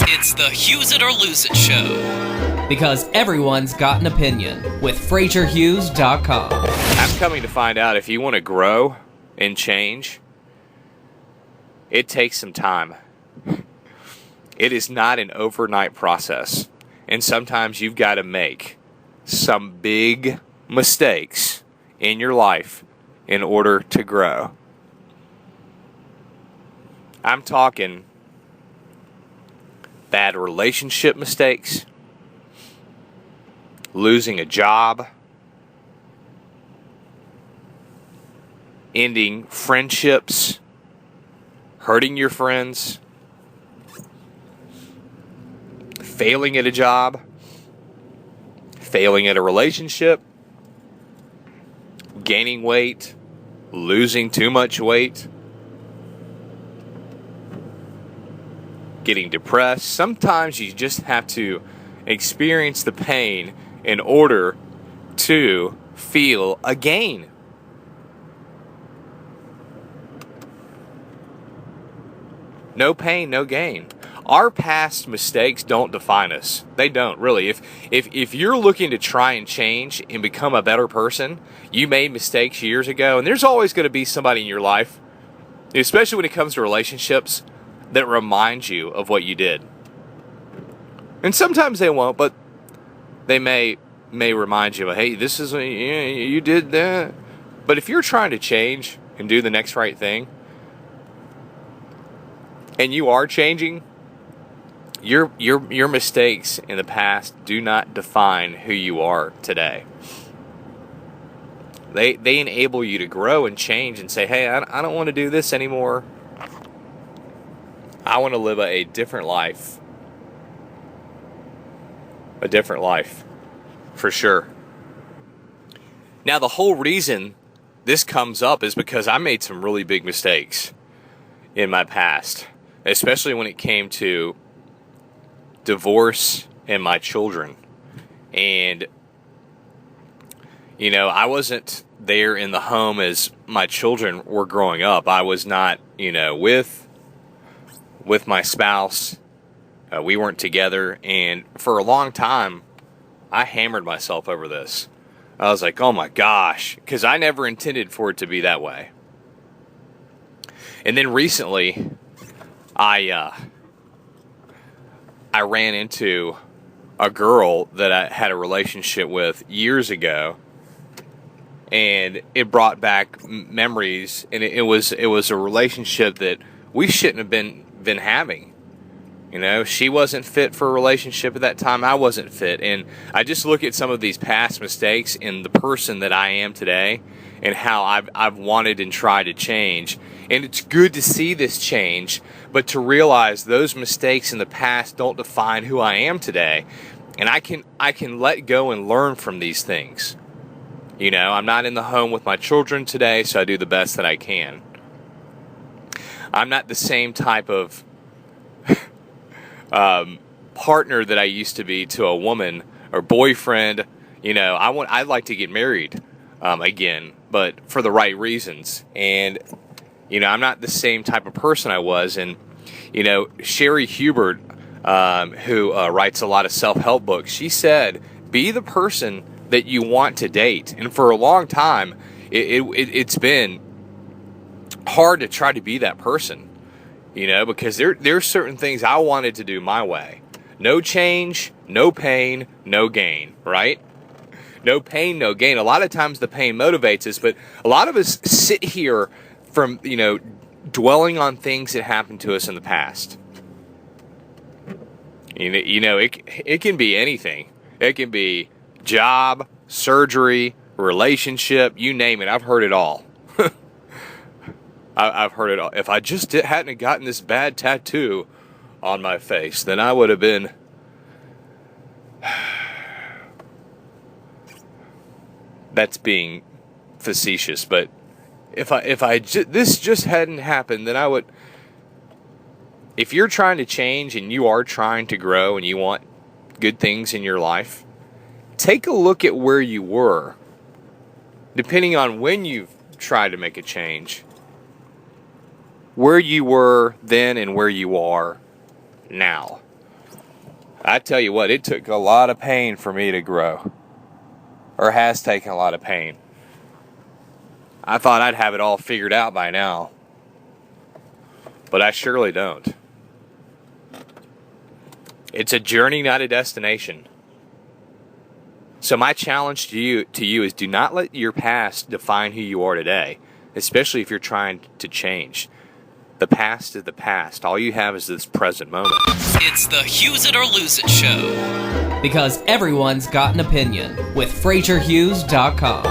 It's the Hughes It or Lose It show. Because everyone's got an opinion with Frazierhughes.com. I'm coming to find out if you want to grow and change, it takes some time. It is not an overnight process. And sometimes you've got to make some big mistakes in your life in order to grow. I'm talking bad relationship mistakes, losing a job, ending friendships, hurting your friends, failing at a job, failing at a relationship, gaining weight, losing too much weight, getting depressed. Sometimes you just have to experience the pain in order to feel a gain. No pain, no gain. Our past mistakes don't define us. They don't, really. If you're looking to try and change and become a better person, you made mistakes years ago, and there's always going to be somebody in your life, especially when it comes to relationships, that reminds you of what you did. And sometimes they won't, but they may remind you, hey, this is, you did that. But if you're trying to change and do the next right thing, and you are changing, your mistakes in the past do not define who you are today. They enable you to grow and change and say, hey, I don't want to do this anymore. I want to live a different life. A different life, for sure. Now, the whole reason this comes up is because I made some really big mistakes in my past, especially when it came to divorce and my children. And, I wasn't there in the home as my children were growing up. I was not, with my spouse. We weren't together. And for a long time, I hammered myself over this. I was like, oh my gosh, because I never intended for it to be that way. And then recently, I ran into a girl that I had a relationship with years ago, and it brought back memories. And it was a relationship that we shouldn't have been having. She wasn't fit for a relationship at that time. I wasn't fit, and I just look at some of these past mistakes in the person that I am today, and how I've wanted and tried to change. And it's good to see this change, but to realize those mistakes in the past don't define who I am today. And I can let go and learn from these things. I'm not in the home with my children today, so I do the best that I can. I'm not the same type of partner that I used to be to a woman or boyfriend. I'd like to get married again, but for the right reasons. And I'm not the same type of person I was. And Sherry Hubert, who writes a lot of self-help books, she said, be the person that you want to date. And for a long time, it's been hard to try to be that person, because there's certain things I wanted to do my way. No change, no pain, no gain, right? No pain, no gain. A lot of times the pain motivates us, but a lot of us sit here from, dwelling on things that happened to us in the past. It can be anything. It can be job, surgery, relationship, you name it. I've heard it all. I've heard it all. If I just hadn't gotten this bad tattoo on my face, then I would have been... That's being facetious, but if this just hadn't happened, then I would... If you're trying to change and you are trying to grow and you want good things in your life, take a look at where you were, depending on when you've tried to make a change. Where you were then and where you are now. I tell you what, it took a lot of pain for me to grow. Or has taken a lot of pain. I thought I'd have it all figured out by now. But I surely don't. It's a journey, not a destination. So my challenge to you is do not let your past define who you are today, especially if you're trying to change. The past is the past. All you have is this present moment. It's the Hughes It or Lose It show. Because everyone's got an opinion with Frazierhughes.com.